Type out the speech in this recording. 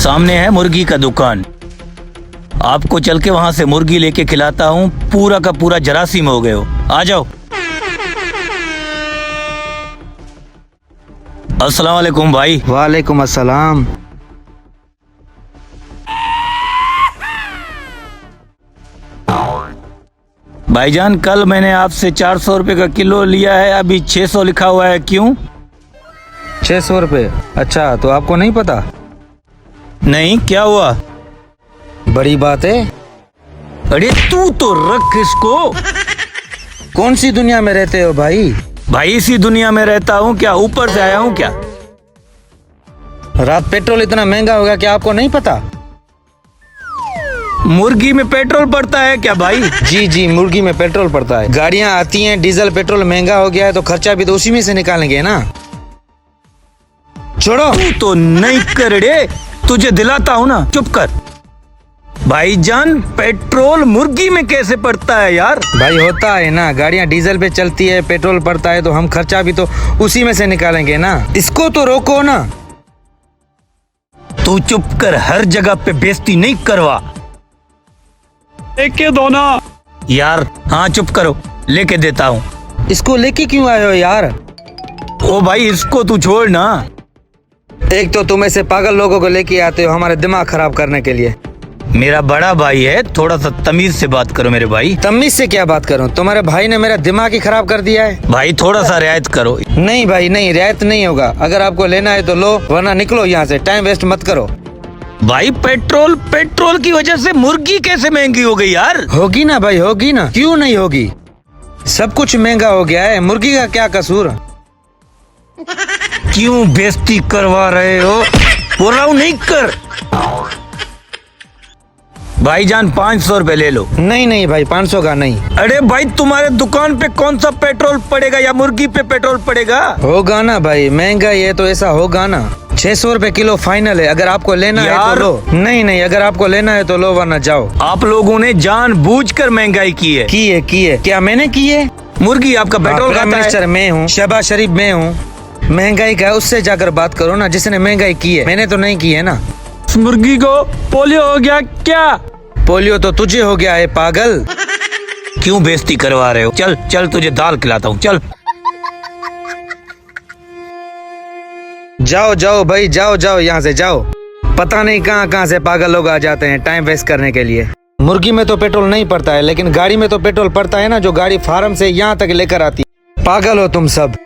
सामने है मुर्गी का दुकान। आपको चल के वहां से मुर्गी लेके खिलाता हूँ। पूरा का पूरा जरासीम हो गए हो। आ जाओ। अस्सलाम वालेकुम भाई। वालेकुम अस्सलाम। भाईजान, कल मैंने आपसे 400 रुपए का किलो लिया है, अभी 600 लिखा हुआ है, क्यों? 600 रुपये? अच्छा, तो आपको नहीं पता? नहीं, क्या हुआ? बड़ी बात है। अरे तू तो रख इसको। कौन सी दुनिया में रहते हो भाई? भाई इसी दुनिया में रहता हूँ। क्या ऊपर से आया हूँ क्या? रात पेट्रोल इतना महंगा हो गया क्या आपको नहीं पता? मुर्गी में पेट्रोल पड़ता है क्या भाई? जी, मुर्गी में पेट्रोल पड़ता है। गाड़ियाँ आती हैं, डीजल पेट्रोल महंगा हो गया है तो खर्चा भी तो उसी में से निकालेंगे ना। छोड़ो। तू तो नहीं कर रे, तुझे दिलाता हूँ ना। चुप कर। भाईजान, पेट्रोल मुर्गी में कैसे पड़ता है यार? भाई होता है ना, गाड़ियाँ डीजल पे चलती है, पेट्रोल पड़ता है तो हम खर्चा भी तो उसी में से निकालेंगे ना। इसको तो रोको ना। तू चुप कर, हर जगह पे बेइज्जती नहीं करवा। लेके दो ना यार। हाँ चुप करो, लेके देता हूँ। इसको लेके क्यों आए हो यार? ओ भाई, इसको तू छोड़ ना। एक तो तुम ऐसे पागल लोगों को लेके आते हो हमारे दिमाग खराब करने के लिए। मेरा बड़ा भाई है, थोड़ा सा तमीज से बात करो मेरे भाई। तमीज से क्या बात करूं? तुम्हारे भाई ने मेरा दिमाग ही खराब कर दिया है। भाई थोड़ा सा रियायत करो। नहीं भाई नहीं, रियायत नहीं होगा। अगर आपको लेना है तो लो, वरना निकलो यहाँ से। टाइम वेस्ट मत करो। भाई पेट्रोल की वजह से मुर्गी कैसे महंगी हो गई यार? होगी ना भाई, होगी ना, क्यों नहीं होगी। सब कुछ महंगा हो गया है, मुर्गी का क्या कसूर? क्यों बेइज्जती करवा रहे हो? बोल रहा हूँ नहीं कर। भाईजान 500 रुपए ले लो। नहीं भाई, 500 का नहीं। अरे भाई, तुम्हारे दुकान पे कौन सा पेट्रोल पड़ेगा या मुर्गी पे पेट्रोल पड़ेगा? होगा ना भाई, महंगा ये तो ऐसा होगा ना। 600 रुपए किलो फाइनल है। अगर आपको लेना है तो लो। नहीं, अगर आपको लेना है तो लो, वरना जाओ। आप लोगों ने जानबूझकर महंगाई की है। की है? क्या मैंने की है? मुर्गी आपका पेट्रोल खाता है। मिनिस्टर मैं हूँ, शहबाज शरीफ मैं हूँ। महंगाई का उससे जाकर बात करो ना जिसने महंगाई की है। मैंने तो नहीं की है ना। मुर्गी को पोलियो हो गया क्या? पोलियो तो तुझे हो गया है पागल। क्यों बेइज्जती करवा रहे हो? चल तुझे दाल खिलाता हूँ, चल। जाओ भाई, जाओ यहाँ से जाओ। पता नहीं कहाँ से पागल लोग आ जाते हैं टाइम वेस्ट करने के लिए। मुर्गी में तो पेट्रोल नहीं पड़ता है, लेकिन गाड़ी में तो पेट्रोल पड़ता है ना, जो गाड़ी फार्म से यहाँ तक लेकर आती है। पागल हो तुम सब।